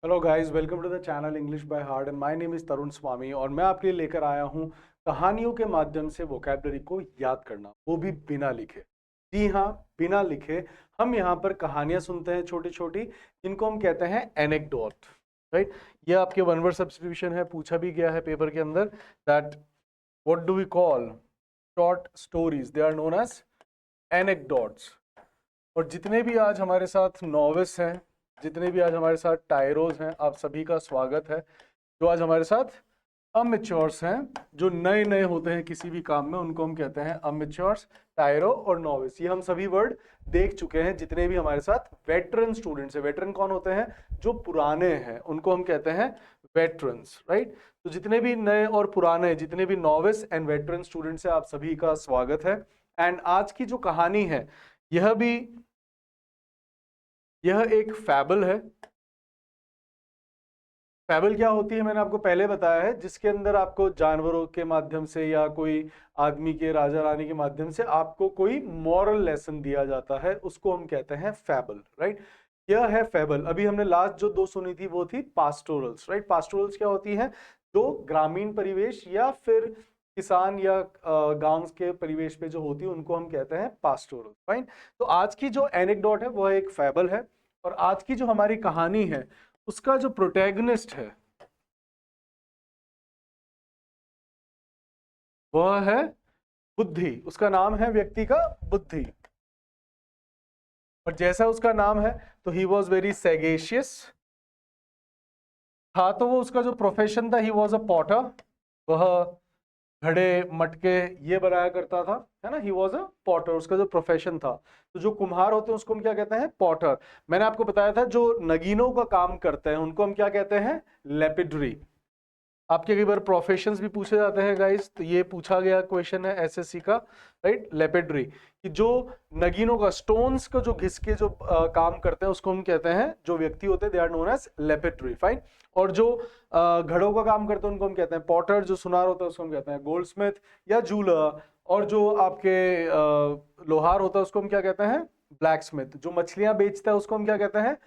Hello guys, welcome to the channel English by heart and my name is Tarun Swami और मैं आपके लिए लेकर आया हूं कहानियों के माध्यम से वोकैबुलरी को याद करना, वो भी बिना लिखे। जी हाँ, बिना लिखे। हम यहाँ पर कहानियां सुनते हैं छोटी छोटी, जिनको हम कहते हैं एनेक्डोट। राइट। ये आपके वन वर्ड सब्स्टिट्यूशन है, पूछा भी गया है पेपर के अंदर that what do we call short stories, they are known as anecdotes. और जितने भी आज हमारे साथ नॉविस हैं, जितने भी आज हमारे साथ टायरोज हैं, आप सभी का स्वागत है। जो आज हमारे साथ अमेच्योर्स हैं, जो नए नए होते हैं किसी भी काम में, उनको हम कहते हैं अमेच्योर्स, टायरो और नॉविस। ये हम सभी वर्ड देख चुके हैं। जितने भी हमारे साथ वेटरन स्टूडेंट्स हैं, वेटरन कौन होते हैं? जो पुराने हैं, उनको हम कहते हैं वेटरन्स। राइट। तो जितने भी नए और पुराने, जितने भी नॉविस एंड वेटरन स्टूडेंट्स हैं, आप सभी का स्वागत है। एंड आज की जो कहानी है, यह एक फैबल है। फैबल क्या होती है मैंने आपको पहले बताया है, जिसके अंदर आपको जानवरों के माध्यम से या कोई आदमी के, राजा रानी के माध्यम से आपको कोई मॉरल लेसन दिया जाता है, उसको हम कहते हैं फैबल। राइट। यह है फैबल। अभी हमने लास्ट जो दो सुनी थी वो थी पास्टोरल्स। राइट। पास्टोरल्स क्या होती है? जो ग्रामीण परिवेश या फिर किसान या गांव के परिवेश पे जो होती है, उनको हम कहते हैं पास्टोरल। फाइन। तो आज की जो एनेक्डोट है वह एक फैबल है, और आज की जो हमारी कहानी है उसका जो प्रोटैगनिस्ट है वह है बुद्धि। उसका नाम है व्यक्ति का बुद्धि। और जैसा उसका नाम है, तो ही वॉज वेरी सेगेशियस था। तो वो उसका जो प्रोफेशन था, ही वॉज अ पॉटर। वह घड़े मटके ये बनाया करता था, है ना। ही वॉज अ पॉटर, उसका जो प्रोफेशन था। तो जो कुम्हार होते हैं उसको हम क्या कहते हैं? पॉटर। मैंने आपको बताया था जो नगीनों का काम करते हैं उनको हम क्या कहते हैं? लेपिडरी। आपके कई बार प्रोफेशंस भी पूछे जाते हैं गाइस, तो ये पूछा गया क्वेश्चन है एसएससी का। राइट। लेपिडरी, कि जो नगीनों का, स्टोन्स को जो घिस के जो काम करते हैं, उसको हम कहते हैं, जो व्यक्ति होते हैं, they are known as lapidary. Fine. और जो घड़ों का काम करते हैं उनको हम कहते हैं पॉटर। जो सुनार होता है उसको हम कहते हैं गोल्डस्मिथ या जूलर। और जो आपके लोहार होता है उसको हम क्या कहते हैं? Black Smith. जो मछलियां बेचता है उसको हम क्या कहते हैं?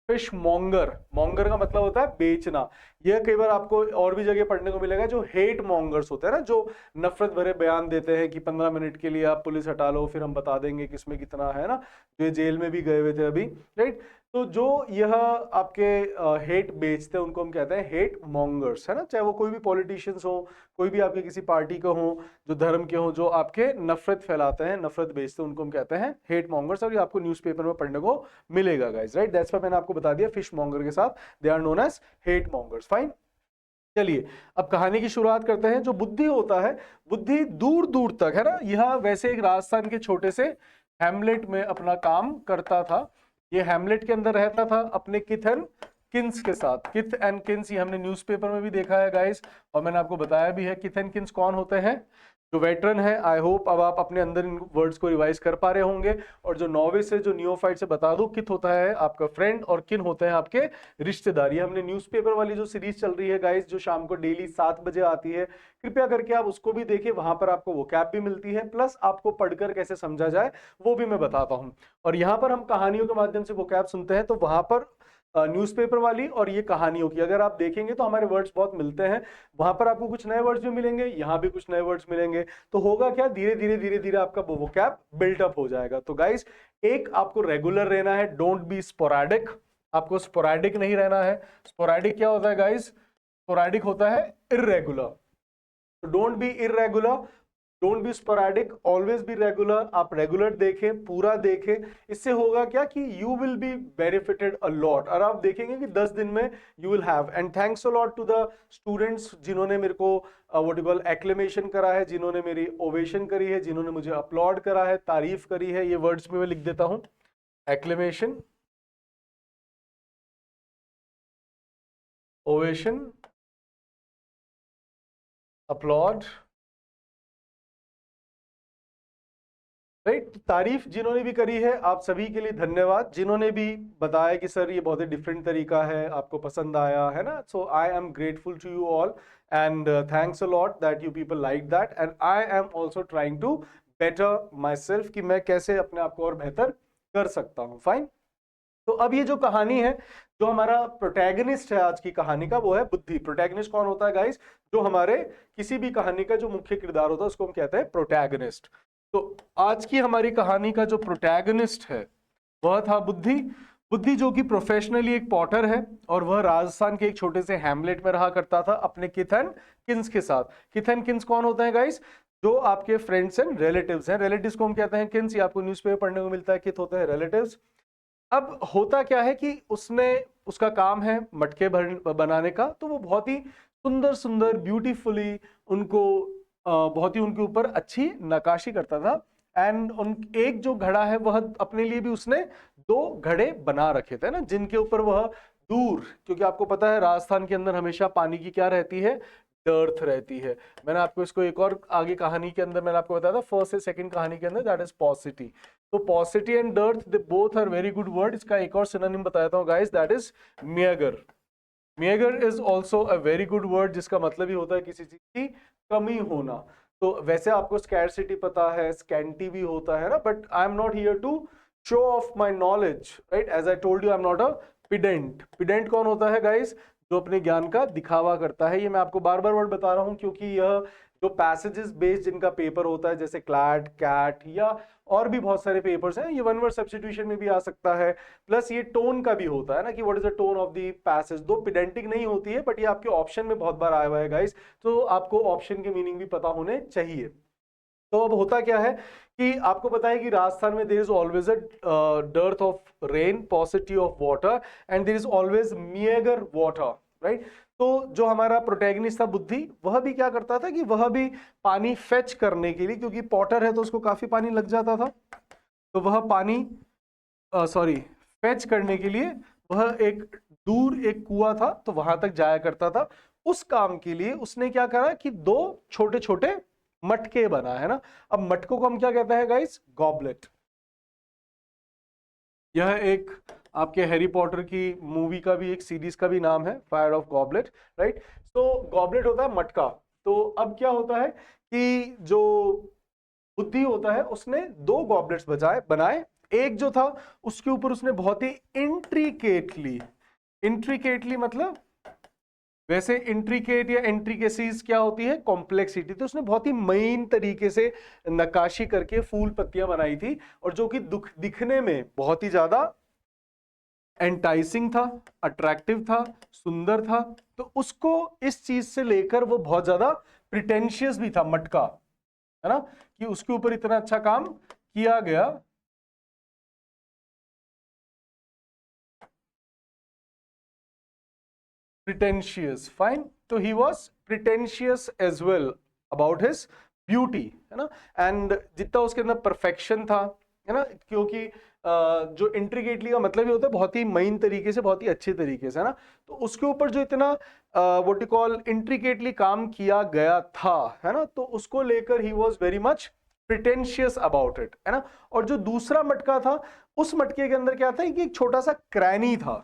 Fish monger. मॉन्गर का मतलब होता है बेचना। यह कई बार आपको और भी जगह पढ़ने को मिलेगा। जो हेट मॉन्गर्स होते हैं ना, जो नफरत भरे बयान देते हैं कि 15 मिनट के लिए आप पुलिस हटा लो, फिर हम बता देंगे किसमें कितना है ना, जो जेल में भी गए हुए थे अभी। राइट। तो जो यह आपके हेट बेचते हैं उनको हम कहते हैं हेट मॉन्गर्स, है ना। चाहे वो कोई भी पॉलिटिशियंस हो, कोई भी आपके किसी पार्टी का हो, जो धर्म के हो, जो आपके नफरत फैलाते हैं, नफरत बेचते हैं, उनको हम कहते हैं हेट मॉन्गर्स। और ये आपको न्यूज़पेपर में पढ़ने को मिलेगा गाइस। राइट। दैट्स व्हाई मैंने आपको बता दिया फिश मॉन्गर के साथ they are known as hate mongers. Fine. चलिए अब कहानी की शुरुआत करते हैं। जो बुद्धि होता है, बुद्धि दूर दूर तक, है ना, यह वैसे एक राजस्थान के छोटे से हैमलेट में अपना काम करता था। ये हैमलेट के अंदर रहता था अपने किथ एंड किन्स के साथ। किथ एंड किन्स ये हमने न्यूज़पेपर में भी देखा है गाइस, और मैंने आपको बताया भी है किथ एंड किन्स कौन होते हैं। जो वेटरन है, आई होप अब आप अपने अंदर इन वर्ड्स को रिवाइज कर पा रहे होंगे। और जो नॉविस है, जो नियोफाइट से बता दूं, किथ होता है आपका फ्रेंड और किन होते हैं आपके रिश्तेदार। ये हमने न्यूज़पेपर वाली जो सीरीज चल रही है गाइस, जो शाम को डेली 7 बजे आती है, कृपया करके आप उसको भी देखिए। वहां पर आपको वोकैब भी मिलती है, प्लस आपको पढ़कर कैसे समझा जाए वो भी मैं बताता हूं। और यहाँ पर हम कहानियों के माध्यम से वोकैब सुनते हैं, तो वहां पर न्यूज़पेपर वाली और ये कहानियों की अगर आप देखेंगे तो हमारे वर्ड्स बहुत मिलते हैं। वहां पर आपको कुछ नए वर्ड्स भी मिलेंगे, यहाँ भी कुछ नए वर्ड्स मिलेंगे। तो होगा क्या, धीरे धीरे धीरे धीरे आपका वोकैब बिल्टअप हो जाएगा। तो गाइस, एक आपको रेगुलर रहना है, डोंट बी स्पोराडिक। आपको स्पोराडिक नहीं रहना है। स्पोराडिक क्या होता है गाइस? स्पोराडिक होता है इर्रेगुलर। तो don't be irregular, don't be sporadic, always be regular. आप रेगुलर देखें, पूरा देखें। इससे होगा क्या कि you will be benefited a lot. और आप देखेंगे कि 10 दिन में you will have. And thanks a lot to the students जिन्होंने मेरे को व्हाट यू कॉल एक्लेमेशन करा है, जिन्होंने मेरी ओवेशन करी है, जिन्होंने मुझे अपलॉड करा है, तारीफ करी है। ये वर्ड्स में मैं लिख देता हूं, एक्लेमेशन, ओवेशन, अपलॉड। राइट। तारीफ जिन्होंने भी करी है, आप सभी के लिए धन्यवाद। जिन्होंने भी बताया कि सर ये बहुत ही डिफरेंट तरीका है, आपको पसंद आया है ना, so I am grateful to you all and thanks a lot that you people like that. And I am also trying to better myself, कि मैं कैसे अपने आप को और बेहतर कर सकता हूँ। फाइन। तो अब ये जो कहानी है, जो हमारा प्रोटैगनिस्ट है आज की कहानी का, वो है बुद्धि। प्रोटैगनिस्ट कौन होता है गाइस? जो हमारे किसी भी कहानी का जो मुख्य किरदार होता है उसको हम कहते हैं प्रोटैगनिस्ट। तो आज की हमारी कहानी का जो प्रोटैगनिस्ट है वह था बुद्धि। बुद्धि जो कि प्रोफेशनली एक पॉटर है और वह राजस्थान के एक छोटे से हैमलेट में रहा करता था अपने किथ एंड किन्स के साथ। किथ एंड किन्स कौन होता है गाइस? जो आपके फ्रेंड्स एंड रिलेटिव्स हैं। रिलेटिव्स को हम कहते हैं किन्स, ये आपको न्यूज़पेपर पढ़ने को मिलता है, किथ होते हैं रिलेटिव्स। अब होता क्या है कि उसका काम है मटके बनाने का, तो वो बहुत ही सुंदर सुंदर ब्यूटीफुली उनको बहुत ही उनके ऊपर अच्छी नक्काशी करता था। एंड एक जो घड़ा है वह अपने लिए भी उसने 2 घड़े बना रखे थे ना, जिनके ऊपर वह दूर, क्योंकि आपको पता है राजस्थान के अंदर हमेशा पानी की क्या रहती है, डर्थ रहती है। मैंने आपको इसको एक और आगे कहानी के अंदर मैंने आपको बताया था, फर्स्ट से सेकंड कहानी के अंदर, दैट इज पॉसिटी। तो paucity and dearth they both are very good word. इसका एक और सिनोनिम बताता हूँ guys, that is meagre. Meagre is also a very good word, जिसका मतलब ही होता है किसी चीज की कमी होना। तो वैसे आपको स्कैरसिटी पता है, स्कैंटी भी होता है ना, but I am not here to show off my knowledge, right? As I told you, I am not a pedant. Pedant कौन होता है गाइस? जो अपने ज्ञान का दिखावा करता है। ये मैं आपको बार बार वर्ड बता रहा हूं क्योंकि यह जो पैसेजेस बेस्ड जिनका पेपर होता है, जैसे क्लैट, कैट या और भी बहुत सारे पेपर्स हैं, ये वन वर्ड सब्स्टिट्यूशन में भी आ सकता है। प्लस ये टोन का भी होता है ना, कि what is the tone of the passage. दो पिडेंटिक नहीं होती है, बट ये आपके ऑप्शन में बहुत बार आया हुआ है गाइस, तो आपको ऑप्शन के मीनिंग भी पता होने चाहिए। तो अब होता क्या है कि आपको पता है कि राजस्थान में there is always a dearth of rain, paucity of water, and there is always meagre water, right? तो जो हमारा प्रोटैगनिस्ट था बुद्धि, वह भी क्या करता था कि वह भी पानी फेच करने के लिए, क्योंकि पॉटर है तो उसको काफी पानी लग जाता था, तो वह पानी फेच करने के लिए वह एक दूर एक कुआं था तो वहां तक जाया करता था। उस काम के लिए उसने क्या करा कि 2 छोटे छोटे मटके बना, है ना। अब मटकों को हम क्या कहते हैं गाइस? गॉबलेट। यह एक आपके हैरी पॉटर की मूवी का भी, एक सीरीज का भी नाम है, फायर ऑफ गॉबलेट, राइट? तो गॉबलेट होता है मटका। तो अब क्या होता है कि जो बुद्धि होता है उसने 2 गॉबलेट्स बनाए। एक जो था उसके ऊपर उसने बहुत ही इंट्रिकेटली मतलब, वैसे इंट्रिकेट या इंट्रिकेसीज क्या होती है? कॉम्प्लेक्सिटी। तो उसने बहुत ही महीन तरीके से नक्काशी करके फूल पत्तियां बनाई थी, और जो कि दिखने में बहुत ही ज्यादा एंटाइसिंग था, अट्रैक्टिव था, सुंदर था। तो उसको इस चीज से लेकर वो बहुत ज्यादा प्रिटेंशियस भी था मटका, है ना, कि उसके ऊपर इतना अच्छा काम किया गया। Pretentious, fine. तो he was pretentious as well about his beauty, है ना। एंड जितना उसके अंदर परफेक्शन था, है ना, क्योंकि जो इंट्रिकेटली का मतलब ही होता है बहुत ही महीन तरीके से, बहुत ही अच्छे तरीके से, है ना। तो उसके ऊपर जो इतना व्हाट यू कॉल इंट्रिकेटली काम किया गया था, है ना, तो उसको लेकर he was very much pretentious about it, है ना। और जो दूसरा मटका था, उस मटके के अंदर क्या था कि एक छोटा सा क्रैनी था।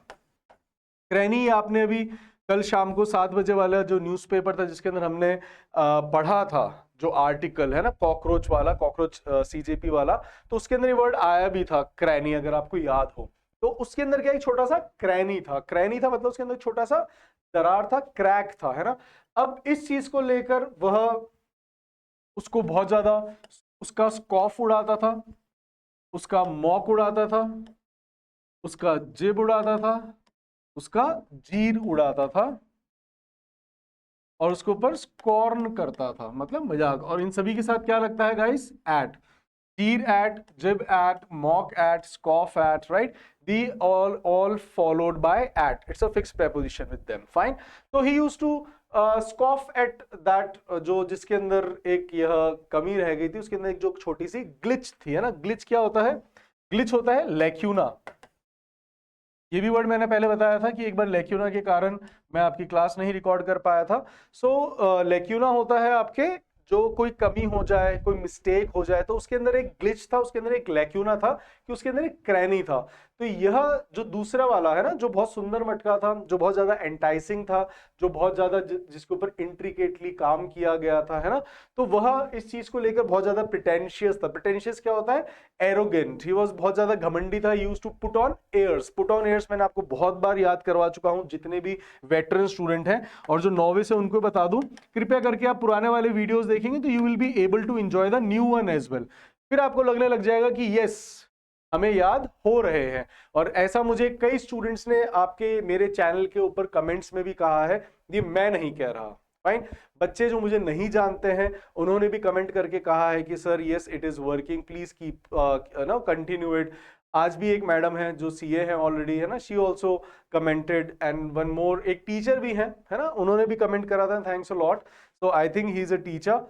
क्रैनी आपने अभी कल शाम को 7 बजे वाला जो न्यूज़पेपर था जिसके अंदर हमने पढ़ा था, जो आर्टिकल है ना कॉकरोच वाला, कॉकरोच सीजेपी वाला, तो उसके अंदर ये वर्ड आया भी था क्रैनी, अगर आपको याद हो। तो उसके अंदर क्या, एक छोटा सा क्रैनी था। क्रैनी था मतलब उसके अंदर छोटा सा दरार था, क्रैक था, है ना। अब इस चीज को लेकर वह उसको बहुत ज्यादा, उसका स्कॉफ उड़ाता था, उसका मॉक उड़ाता था, उसका जिब उड़ाता था, उसका जीर उड़ाता था, और उसके ऊपर स्कॉर्न करता था, मतलब मजाक। और इन सभी के साथ क्या लगता है guys? At, jeer at, jib at, mock at, scoff at, right? The all followed by at. It's a fixed preposition with them. Fine. So he used to scoff at that, जो जिसके अंदर एक यह कमी रह गई थी, उसके अंदर एक जो छोटी सी ग्लिच थी, है ना। ग्लिच क्या होता है? ग्लिच होता है लैक्यूना। ये भी वर्ड मैंने पहले बताया था कि एक बार लैक्यूना के कारण मैं आपकी क्लास नहीं रिकॉर्ड कर पाया था। सो लैक्यूना होता है आपके, जो कोई कमी हो जाए, कोई मिस्टेक हो जाए, तो उसके अंदर एक ग्लिच था, उसके अंदर एक लैक्यूना था, कि उसके अंदर एक क्रैनी था। तो यह जो दूसरा वाला है ना, जो बहुत सुंदर मटका था, जो बहुत ज्यादा एंटाइसिंग था, जो बहुत ज्यादा जिसके ऊपर इंट्रिकेटली काम किया गया था, है ना, तो वह इस चीज को लेकर बहुत ज्यादा प्रिटेंशियस था। प्रिटेंशियस क्या होता है? एरोगेंट। ही वाज बहुत ज्यादा घमंडी था। Used to put on airs. Put on airs मैंने आपको बहुत बार याद करवा चुका हूं, जितने भी वेटरन स्टूडेंट हैं और जो नॉविस है उनको बता दूं, कृपया करके आप पुराने वाले वीडियोस देखेंगे तो you will be able to enjoy the new one as well. फिर आपको लगने लग जाएगा कि यस, हमें याद हो रहे हैं। और ऐसा मुझे कई स्टूडेंट्स ने आपके मेरे चैनल के ऊपर कमेंट्स में भी कहा है, ये मैं नहीं कह रहा। फाइन। बच्चे जो मुझे नहीं जानते हैं उन्होंने भी कमेंट करके कहा है कि sir yes it is working, please keep no continue it. आज भी एक मैडम है जो सीए है ऑलरेडी, है ना, she also commented, and one more एक टीचर भी है ना, उन्होंने भी कमेंट करा था, thanks a lot. So I think he is a teacher.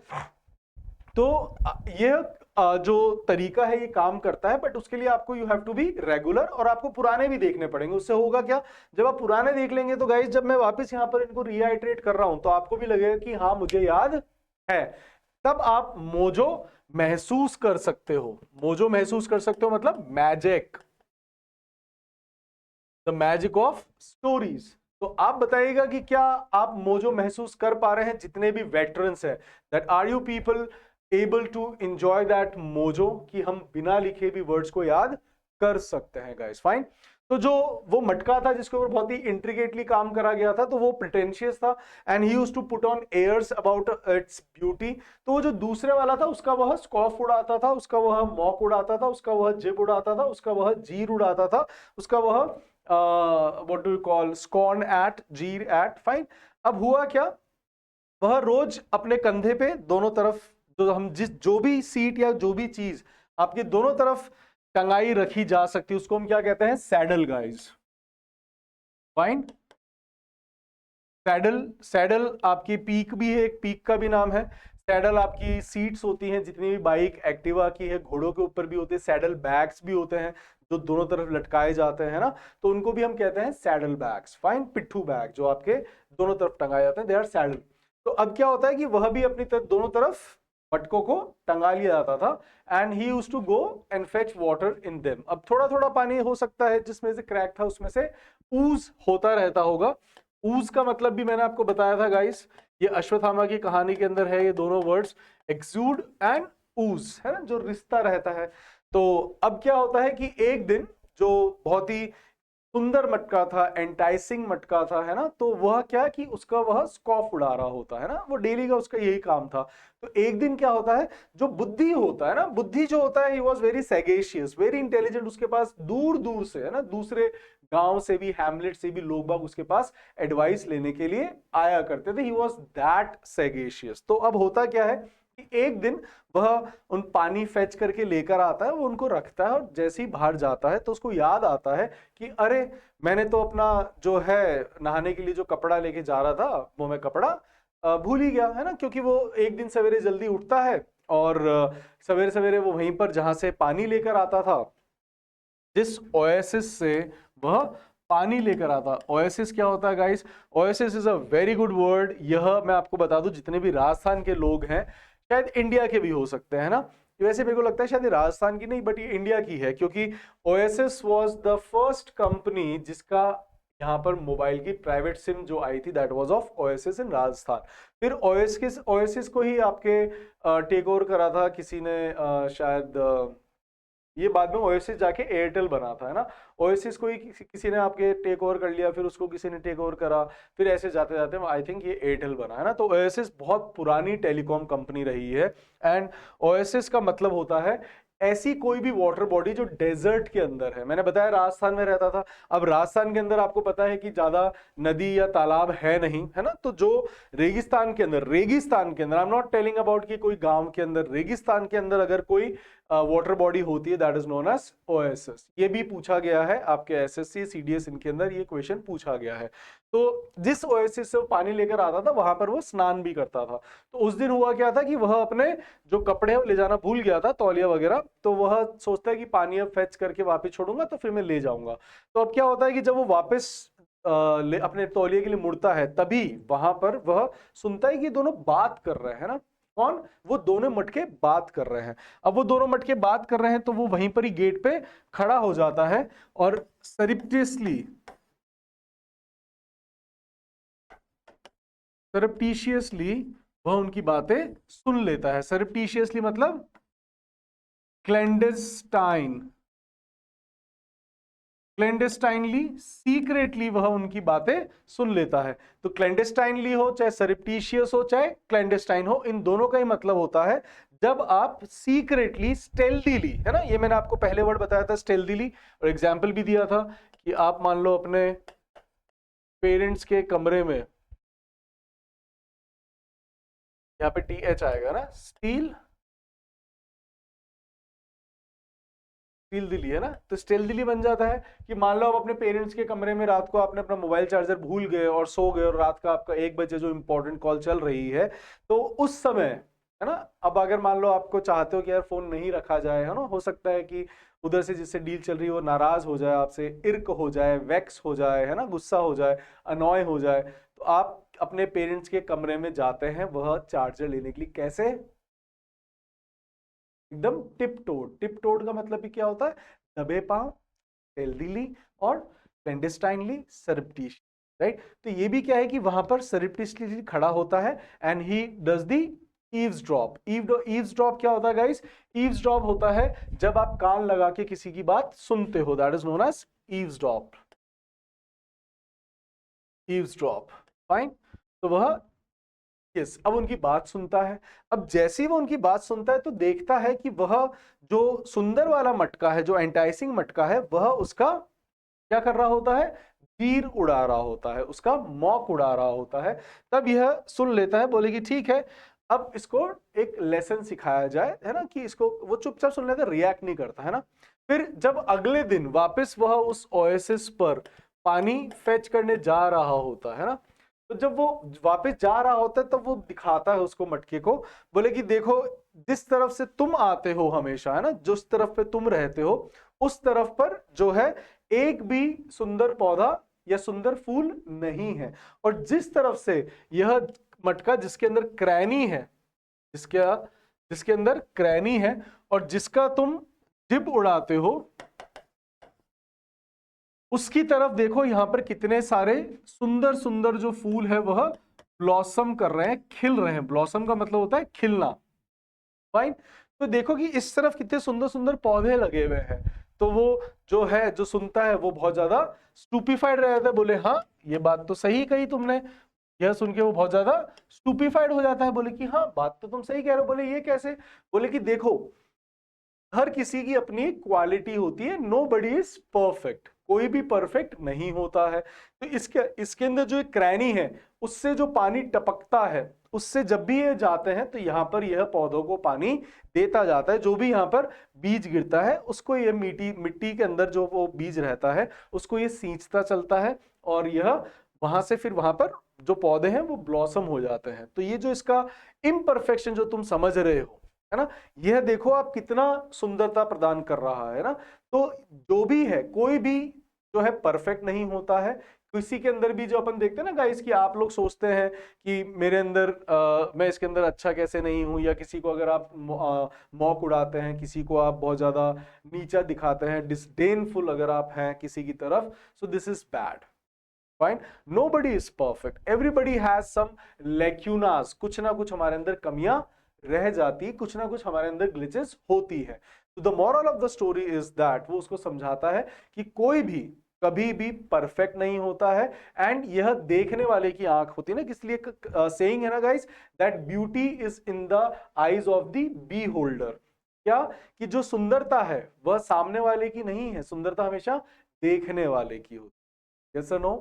तो यह जो तरीका है ये काम करता है, बट उसके लिए आपको you have to be regular, और आपको पुराने भी देखने पड़ेंगे। उससे होगा क्या, जब आप पुराने देख लेंगे तो गाइस जब मैं वापस यहाँ पर इनको रीआइट्रेट कर रहा हूं तो आपको भी लगेगा कि हाँ मुझे याद है। तब आप मोजो महसूस कर सकते हो। मोजो महसूस कर सकते हो मतलब magic, the magic of stories. तो आप बताइएगा कि क्या आप मोजो महसूस कर पा रहे हैं जितने भी वेटरन्स हैं, that are you people able to enjoy that mojo, कि हम बिना लिखे भी वर्ड्स को याद कर सकते हैं गाइस। फाइन। तो जो वो मटका था जिसके ऊपर बहुत ही इंट्रिकेटली काम करा गया था, तो वो प्रिटेंशियस था, and he used to put on airs about its beauty. तो वो जो दूसरे वाला था उसका वह स्कॉफ उड़ाता था, उसका वह मॉक उड़ाता था, उसका वह जिब उड़ाता था, उसका वह जीर उड़ाता था, उसका वह what do you call scorn at, jeer at. Fine. अब हुआ क्या, वह रोज अपने कंधे पे दोनों तरफ जो भी सीट या जो भी चीज आपके दोनों तरफ टंगाई रखी जा सकती है उसको हम क्या कहते हैं? Saddle guys. Fine. Saddle, saddle आपकी पीक भी है, एक पीक का भी नाम है। सैडल आपकी सीट्स होती हैं जितनी भी बाइक एक्टिवा की है, घोड़ों के ऊपर भी होते हैं। सैडल बैग्स भी होते हैं जो दोनों तरफ लटकाए जाते हैं ना, तो उनको भी हम कहते हैं सैडल बैग्स। फाइन। पिट्ठू बैग जो आपके दोनों तरफ टंगाए जाते हैं, दे आर सैडल। तो अब क्या होता है कि वह भी अपनी दोनों तरफ मटकों को टंगा लिया जाता था, and he used to go and fetch water in them. अब थोड़ा थोड़ा पानी हो सकता है जिसमें से क्रैक था उसमें से ऊज होता रहता होगा। ऊज का मतलब भी मैंने आपको बताया था गाइस, ये अश्वत्थामा की कहानी के अंदर है, ये दोनों वर्ड्स एक्सूड एंड ऊज, है ना, जो रिश्ता रहता है। तो अब क्या होता है कि एक दिन जो बहुत ही सुंदर मटका था, एंटाइसिंग मटका था, है ना, तो वह क्या कि उसका वह स्कॉफ उड़ा रहा होता है ना, वो डेली का उसका यही काम था। तो एक दिन क्या होता है, जो बुद्धि होता है ना, बुद्धि जो होता है, he was very sagacious, very intelligent. उसके पास दूर दूर से, है ना, दूसरे गांव से भी, हैमलेट से भी लोग बाग उसके पास एडवाइस लेने के लिए आया करते थे। He was that sagacious. तो अब होता क्या है कि एक दिन वह उन पानी फेच करके लेकर आता है, वो उनको रखता है, और जैसे ही बाहर जाता है तो उसको याद आता है कि अरे मैंने तो अपना जो है नहाने के लिए जो कपड़ा लेके जा रहा था वो मैं कपड़ा भूल ही गया, है ना, क्योंकि वो एक दिन सवेरे जल्दी उठता है और सवेरे सवेरे वो वहीं पर जहां से पानी लेकर आता था, जिस ओएसिस से वह पानी लेकर आता। ओएसिस क्या होता है guys? Oasis is a very good word. यह मैं आपको बता दूं, जितने भी राजस्थान के लोग हैं, शायद इंडिया के भी हो सकते हैं ना, वैसे मेरे को लगता है शायद राजस्थान की नहीं, बट ये इंडिया की है, क्योंकि oasis was the first company जिसका यहाँ पर मोबाइल की प्राइवेट सिम जो आई थी, दैट वाज ऑफ ओएसिस इन राजस्थान। फिर ओएसिस को ही आपके टेक ओवर करा था किसी ने, शायद ये बाद में ओएसिस जाके एयरटेल बना था, है ना। ओएसिस को ही किसी ने आपके टेक ओवर कर लिया, फिर उसको किसी ने टेक ओवर करा, फिर ऐसे जाते जाते आई थिंक ये एयरटेल बना, है ना। तो ओएसिस बहुत पुरानी टेलीकॉम कंपनी रही है, एंड ओएसिस का मतलब होता है ऐसी कोई भी वाटर बॉडी जो डेजर्ट के अंदर है। मैंने बताया राजस्थान में रहता था। अब राजस्थान के अंदर आपको पता है कि ज्यादा नदी या तालाब है नहीं, है ना, तो जो रेगिस्तान के अंदर आई एम नॉट टेलिंग अबाउट कि कोई गांव के अंदर, रेगिस्तान के अंदर अगर कोई वाटर बॉडी होती है, that is known as oasis. ये भी पूछा गया है आपके एसएससी सीडीएस इनके अंदर, ये क्वेश्चन पूछा गया है। तो जिस ओएसिस से वो पानी लेकर आता था वहां पर वो स्नान भी करता था। तो उस दिन हुआ क्या था कि वह अपने जो कपड़े ले जाना भूल गया था, तौलिया वगैरह, तो वह सोचता है कि पानी अब फेच करके वापस छोड़ूंगा तो फिर मैं ले जाऊंगा। तो अब क्या होता है कि जब वो वापस अपने तौलिए के लिए मुड़ता है, तभी वहां पर वह सुनता है कि दोनों बात कर रहे हैं ना। कौन? वो दोनों मटके बात कर रहे हैं। अब वो दोनों मटके बात कर रहे हैं तो वो वहीं पर ही गेट पे खड़ा हो जाता है और सरप्टिशियसली वह उनकी बातें सुन लेता है। सरप्टिशियसली मतलब क्लैंडेस्टाइनली, सीक्रेटली वह उनकी बातें सुन लेता है। तो क्लैंडेस्टाइनली हो चाहे सरप्टिशियस हो चाहे क्लैंडेस्टाइन हो, इन दोनों का ही मतलब होता है जब आप सीक्रेटली, स्टेल्दीली, है ना, ये मैंने आपको पहले वर्ड बताया था स्टेल्दीली, और एग्जाम्पल भी दिया था कि आप मान लो अपने पेरेंट्स के कमरे में, यहाँ पे TH आएगा ना, स्टेल्दीली, है ना, तो स्टेल्दीली बन जाता है कि मान लो आप अपने पेरेंट्स के कमरे में रात को आपने अपना मोबाइल चार्जर भूल गए और सो गए और रात का आपका 1 बजे जो इंपॉर्टेंट कॉल चल रही है, तो उस समय, है ना, अब अगर मान लो आपको चाहते हो कि यार फोन नहीं रखा जाए, है ना, हो सकता है कि उधर से जिससे डील चल रही है वो नाराज हो जाए आपसे, इर्क हो जाए, वेक्स हो जाए, है ना, गुस्सा हो जाए, अनॉय हो जाए, तो आप अपने पेरेंट्स के कमरे में जाते हैं वह चार्जर लेने के लिए। कैसे? एकदम टिप टोड का मतलब भी क्या होता है? दबे पांव, स्टेल्दीली और क्लैंडेस्टाइनली, सरप्टिशियस, राइट। तो ये भी क्या है कि वहां पर सरप्टिशियसली खड़ा होता है एंड ही डज द ईव्सड्रॉप। ईव्सड्रॉप क्या होता है गाइस? ईव्सड्रॉप होता है जब आप कान लगा के किसी की बात सुनते हो, that is known as eavesdrop. Eavesdrop, fine. तो वह यस, अब उनकी बात सुनता है। अब जैसे ही वो उनकी बात सुनता है तो देखता है कि वह जो सुंदर वाला मटका है, जो एंटाइसिंग मटका है, वह उसका क्या कर रहा होता है? तीर उड़ा रहा होता है, उसका मॉक उड़ा रहा होता है। तब यह सुन लेता है, बोले कि ठीक है, अब इसको एक लेसन सिखाया जाए, है ना, कि इसको वो चुपचाप सुन लेता है, रिएक्ट नहीं करता, है ना। फिर जब अगले दिन वापस वह उस ओएसिस पर पानी फेच करने जा रहा होता है ना, तो जब वो वापस जा रहा होता है तब वो दिखाता है उसको मटके को, बोले कि देखो, जिस तरफ से तुम आते हो हमेशा, है ना, जिस तरफ पे तुम रहते हो उस तरफ पर जो है एक भी सुंदर पौधा या सुंदर फूल नहीं है, और जिस तरफ से यह मटका जिसके अंदर क्रैनी है, जिसके अंदर क्रैनी है और जिसका तुम जिब उड़ाते हो, उसकी तरफ देखो, यहां पर कितने सारे सुंदर सुंदर जो फूल है वह ब्लॉसम कर रहे हैं, खिल रहे हैं। ब्लॉसम का मतलब होता है खिलना, फाइन। तो देखो कि इस तरफ कितने सुंदर सुंदर पौधे लगे हुए हैं, तो वो जो है, जो सुनता है, वो बहुत ज्यादा स्टूपिफाइड रह जाता है, बोले हाँ ये बात तो सही कही तुमने। यह सुन के वो बहुत ज्यादा स्टूपिफाइड हो जाता है, बोले कि हाँ बात तो तुम सही कह रहे हो। बोले ये कैसे? बोले कि देखो, हर किसी की अपनी क्वालिटी होती है, नो बडी इज परफेक्ट, कोई भी परफेक्ट नहीं होता है। तो इसके अंदर जो एक क्रैनी है, उससे जो पानी टपकता है, उससे जब भी ये जाते हैं तो यहाँ पर यह पौधों को पानी देता जाता है। जो भी यहाँ पर बीज गिरता है उसको ये मिट्टी के अंदर जो वो बीज रहता है उसको ये सींचता चलता है, और यह वहां से फिर वहां पर जो पौधे हैं वो ब्लॉसम हो जाते हैं। तो ये जो इसका इम्परफेक्शन जो तुम समझ रहे हो, है ना, यह देखो आप कितना सुंदरता प्रदान कर रहा है ना। तो जो भी है, कोई भी जो है परफेक्ट नहीं होता है। किसी के अंदर भी जो अपन देखते हैं ना गाइस, कि आप लोग सोचते हैं कि मेरे अंदर मैं इसके अंदर अच्छा कैसे नहीं हूं, या किसी को अगर आप मौक उड़ाते हैं, किसी को आप बहुत ज्यादा नीचा दिखाते हैं, डिस्डेनफुल अगर आप हैं किसी की तरफ, so this is bad, fine. Nobody is perfect, everybody has some lacunas, कुछ ना कुछ हमारे अंदर कमियां रह जाती, कुछ ना कुछ हमारे अंदर ग्लिचेस होती है। तो the moral of the story is that, वो उसको समझाता है कि कोई भी कभी भी परफेक्ट नहीं होता है, एंड यह देखने वाले की आंख होती है ना, किस लिए सेइंग है ना guys, that beauty is in the eyes of the beholder. क्या? कि जो सुंदरता है वह सामने वाले की नहीं है, सुंदरता हमेशा देखने वाले की होती है। यस और नो,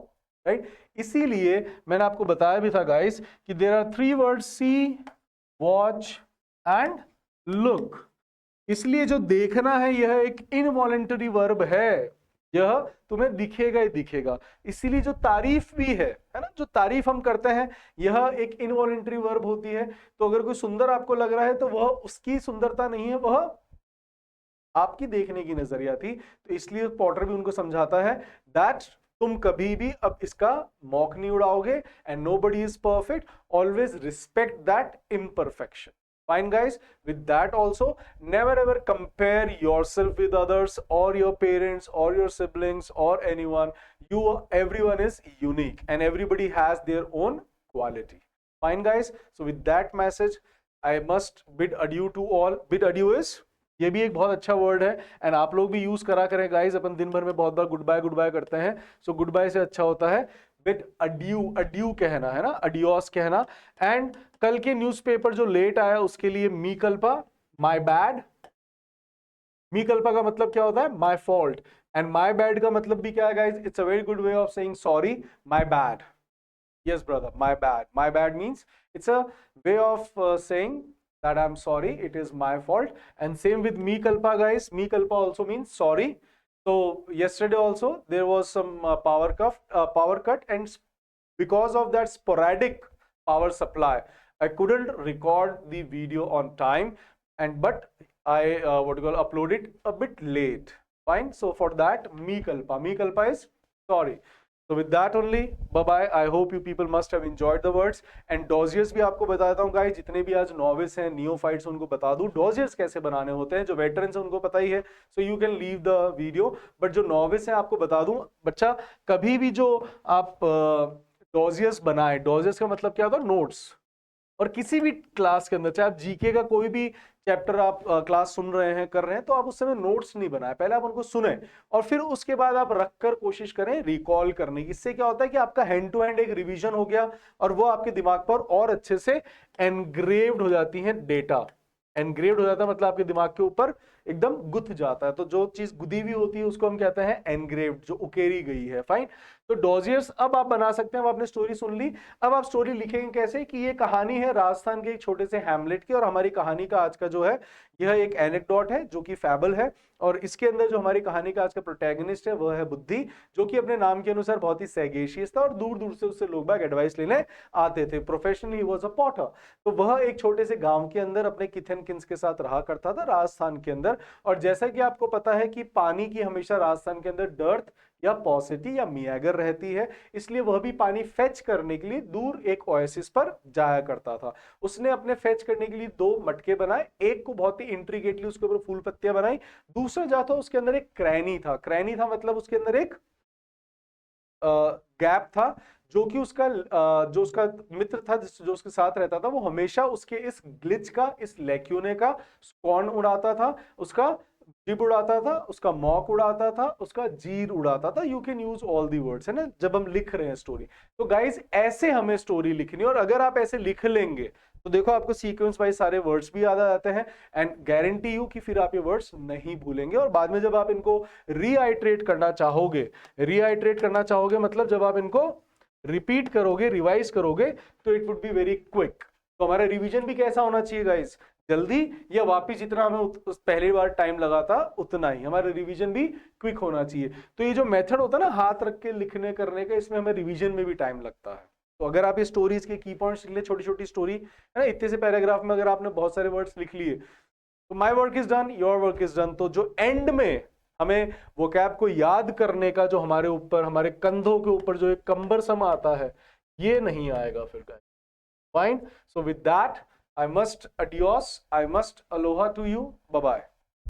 राइट। इसीलिए मैंने आपको बताया भी था गाइस कि there are 3 words, see, watch and look. इसलिए जो देखना है यह एक इनवॉलेंटरी वर्ब है, यह तुम्हें दिखेगा ही दिखेगा। इसीलिए जो तारीफ भी है ना, जो तारीफ हम करते हैं, यह एक इनवॉलेंटरी वर्ब होती है। तो अगर कोई सुंदर आपको लग रहा है तो वह उसकी सुंदरता नहीं है, वह आपकी देखने की नजरिया थी। तो इसलिए पॉटर भी उनको समझाता है दैट तुम कभी भी अब इसका मौक नहीं उड़ाओगे, and nobody is perfect, always respect that imperfection. Fine guys, with that also, never ever compare yourself with others or your parents or your siblings or anyone. Everyone is unique and everybody has their own quality. Fine guys, so with that message I must bid adieu to all. Bid adieu is, ये भी एक बहुत अच्छा word है and आप लोग भी use करा करें गाइस। अपन दिन भर में बहुत बार गुड बाय करते हैं, सो गुड बाय से अच्छा होता है बिट अड्यू, अड्यू कहना है ना, अडियोस कहना। एंड कल के न्यूज़पेपर जो लेट आया उसके लिए मी कल्पा, माय बैड। मी कल्पा का मतलब क्या होता है? My fault. And my bad का मतलब भी क्या है guys? It's a very good way of saying sorry, my bad. Yes, brother, my bad. My bad means it's a way of saying that I'm sorry, it is my fault. And same with me culpa, guys. Me culpa also means sorry. So yesterday also there was some power cut, and because of that sporadic power supply, I couldn't record the video on time, and but I upload it a bit late. Fine. So for that, me culpa is sorry. So with that only, bye bye. I hope you people must have enjoyed the words. And dossiers भी आपको बताता हूँ guys, जितने भी आज novice हैं, नियोफाइट्स, उनको बता दूं dossiers कैसे बनाने होते हैं। जो वेटरन्स हैं उनको पता ही है, so you can leave the video. But जो नॉविस हैं आपको बता दूं, बच्चा कभी भी जो आप dossiers बनाए, dossiers का मतलब क्या होता है? नोट्स। और किसी भी क्लास के अंदर, चाहे आप जीके का कोई भी चैप्टर आप क्लास सुन रहे हैं, कर रहे हैं, तो आप उस समय नोट्स नहीं बनाए, पहले आप उनको सुने और फिर उसके बाद आप रखकर कोशिश करें रिकॉल करने की। इससे क्या होता है कि आपका हैंड टू हैंड एक रिवीजन हो गया और वो आपके दिमाग पर और अच्छे से एनग्रेव्ड हो जाती है डेटा। एनग्रेव्ड हो जाता है मतलब आपके दिमाग के ऊपर एकदम गुथ जाता है। तो जो चीज गुदी हुई होती है उसको हम कहते हैं एनग्रेव्ड, जो उकेरी गई है। फाइन। तो डॉजियर्स अब आप बना सकते हैं। अब आपने स्टोरी सुन ली, अब आप स्टोरी लिखेंगे कैसे? कि ये कहानी है राजस्थान के एक छोटे से हैमलेट की, और हमारी कहानी का आज का जो है यह एक एनेक्डोट है जो कि फैबल है। और इसके अंदर जो हमारी कहानी का आज का प्रोटैगनिस्ट है वह है बुद्धि, जो कि अपने नाम के अनुसार बहुत ही सैगेशियस था और दूर दूर से उससे लोग बाग एडवाइस लेने आते थे। Professionally he was a Potter. तो वह एक छोटे से गांव के अंदर अपने किथन किन्स के साथ रहा करता था राजस्थान के अंदर। और जैसा कि आपको पता है कि पानी की हमेशा राजस्थान के अंदर डर्थ या पॉसिटी या मियागर रहती है, इसलिए वह भी पानी फेच करने के लिए दूर एक ओएसिस पर जाया करता था। उसने अपने फेच करने के लिए 2 मटके बनाए, एक को बहुत ही इंट्रिगेटली उसके ऊपर फूल पत्तियां बनाई, दूसरा जाता उसके अंदर एक क्रैनी था। क्रैनी था मतलब उसके अंदर एक गैप था, जो कि उसका जो उसका मित्र था, जो उसके साथ रहता था, वो हमेशा उसके इस ग्लिच का, इस लैक्यूने का स्कॉन उड़ाता था, उसका जिब उड़ाता था, उसका मॉक उड़ाता था, उसका जीर उड़ाता था। You can use all the words, है ना, जब हम लिख रहे हैं स्टोरी। तो गाइज ऐसे हमें स्टोरी लिखनी है, और अगर आप ऐसे लिख लेंगे तो देखो आपको सीक्वेंस वाइज सारे वर्ड्स भी याद आ जाते हैं, एंड गारंटी यू कि फिर आप ये वर्ड्स नहीं भूलेंगे। और बाद में जब आप इनको रीआइट्रेट करना चाहोगे मतलब जब आप इनको रिपीट करोगे, रिवाइज करोगे, तो it would be very quick. तो हमारा रिवीजन भी कैसा होना चाहिए गाइज? जल्दी, या वापिस जितना हमें उस पहली बार टाइम लगा था उतना ही हमारा रिवीजन भी क्विक होना चाहिए। तो ये जो मेथड होता है ना हाथ रख के लिखने करने का, इसमें हमें रिवीजन में भी टाइम लगता है। तो अगर आप ये स्टोरीज के की पॉइंट्स लिख ले, छोटी छोटी स्टोरी है ना, इतने से पैराग्राफ में अगर आपने बहुत सारे वर्ड्स लिख लिए, तो my work is done, your work is done. तो जो एंड में हमें वोकैब को याद करने का जो हमारे ऊपर, हमारे कंधों के ऊपर जो एक कंबर सम आता है, ये नहीं आएगा फिर guys. Fine. So with that I must adios, I must aloha to you. Bye bye.